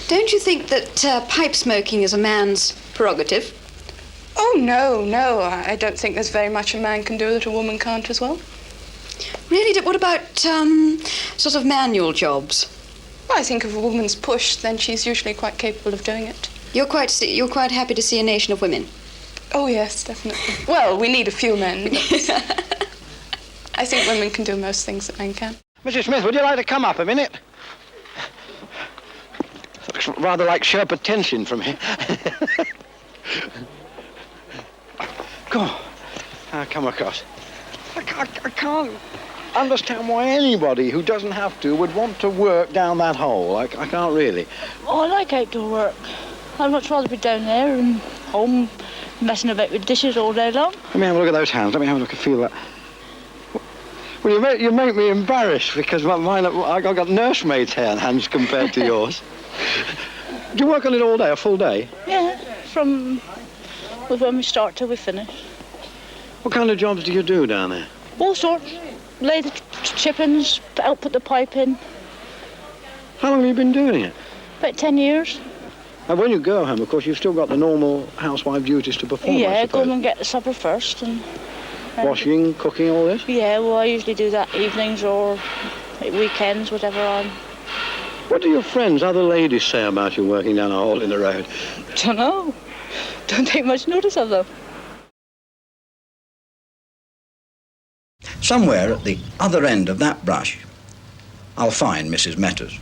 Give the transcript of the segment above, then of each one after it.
Don't you think that pipe smoking is a man's prerogative? Oh, no. I don't think there's very much a man can do that a woman can't as well. Really? What about sort of manual jobs? Well, I think if a woman's pushed, then she's usually quite capable of doing it. You're quite happy to see a nation of women? Oh, yes, definitely. Well, we need a few men, but I think women can do most things that men can. Mrs. Smith, would you like to come up a minute? Looks rather like Sherpa Tenzin from here. Go on. I'll come across. I can't understand why anybody who doesn't have to would want to work down that hole. I can't really. Oh, I like outdoor work. I'd much rather be down there and home messing about with dishes all day long. Let me have a look at those hands. Let me have a look and feel that. Well, you make me embarrassed because I've got nursemaid's hands compared to yours. Do you work on it all day, a full day? Yeah, from when we start till we finish. What kind of jobs do you do down there? All sorts. Lay the chippings, help put the pipe in. How long have you been doing it? About 10 years. And when you go home, of course, you've still got the normal housewife duties to perform, I Yeah, suppose. go home and get the supper first. And washing, cooking, all this? Yeah, well, I usually do that evenings or weekends, whatever I'm... What do your friends, other ladies, say about you working down a hole in the road? Don't know. Don't take much notice of them. Somewhere at the other end of that brush, I'll find Mrs. Metters.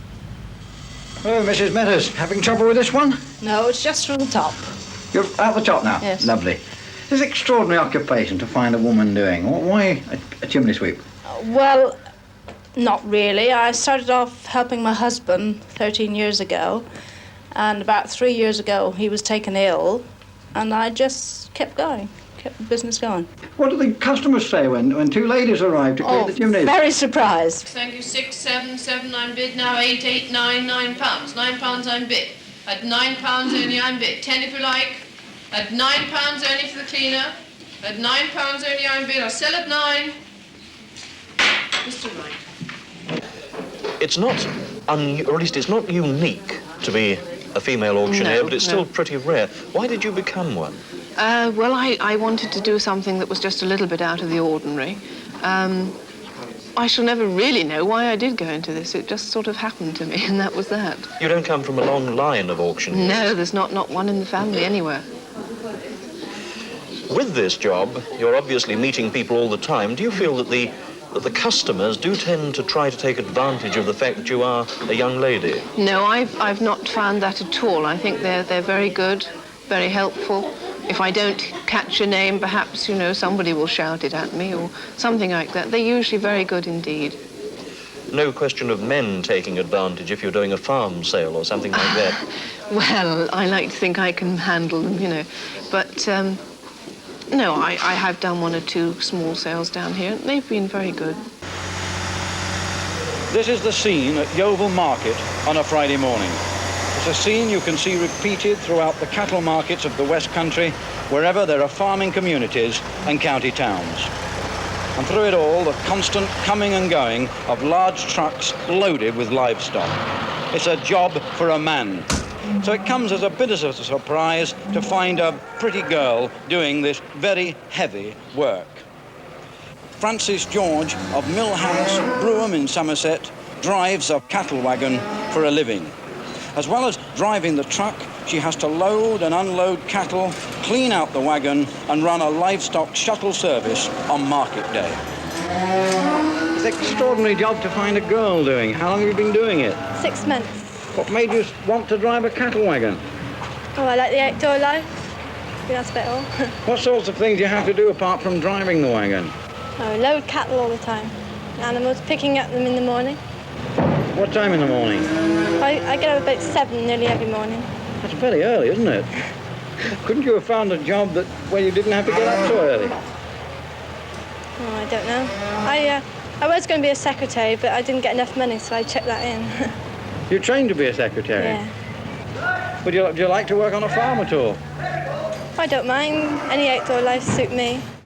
Oh, Mrs. Metters, having trouble with this one? No, it's just from the top. You're at the top now? Yes. Lovely. This is an extraordinary occupation to find a woman doing. Why a chimney sweep? Well, not really. I started off helping my husband 13 years ago, and about 3 years ago he was taken ill, and I just kept going, kept the business going. What do the customers say when two ladies arrive to clean the chimneys? Very surprised. Thank you. 6, 7, 7, I'm bid now. 8, 8, 9, 9 pounds. 9 pounds I'm bid. At 9 pounds only I'm bid. 10 if you like. At 9 pounds only for the cleaner. At 9 pounds only I'm bid. I'll sell at 9. Mr. Wright. It's not, or at least it's not unique to be a female auctioneer, but it's still pretty rare. Why did you become one? Well, I wanted to do something that was just a little bit out of the ordinary. I shall never really know why I did go into this. It just sort of happened to me, and that was that. You don't come from a long line of auctioneers? No, there's not one in the family anywhere. With this job, you're obviously meeting people all the time. Do you feel that the customers do tend to try to take advantage of the fact that you are a young lady? No, I've not found that at all. I think they're very good, very helpful. If I don't catch a name, perhaps, somebody will shout it at me or something like that. They're usually very good indeed. No question of men taking advantage if you're doing a farm sale or something like that? Well, I like to think I can handle them, But, no, I have done 1 or 2 small sales down here. They've been very good. This is the scene at Yeovil Market on a Friday morning. It's a scene you can see repeated throughout the cattle markets of the West Country, wherever there are farming communities and county towns. And through it all, the constant coming and going of large trucks loaded with livestock. It's a job for a man. So it comes as a bit of a surprise to find a pretty girl doing this very heavy work. Frances George of Millhouse, Brougham in Somerset, drives a cattle wagon for a living. As well as driving the truck, she has to load and unload cattle, clean out the wagon, and run a livestock shuttle service on market day. It's an extraordinary job to find a girl doing. How long have you been doing it? 6 months. What made you want to drive a cattle wagon? Oh, I like the outdoor life. I think that's about all. What sorts of things do you have to do apart from driving the wagon? Oh, load cattle all the time. Animals, picking up them in the morning. What time in the morning? I get up about 7 nearly every morning. That's fairly early, isn't it? Couldn't you have found a job where you didn't have to get up so early? Oh, I don't know. I was going to be a secretary, but I didn't get enough money, so I checked that in. You're trained to be a secretary? Yeah. Would you like to work on a farm at all? I don't mind. Any outdoor life suit me.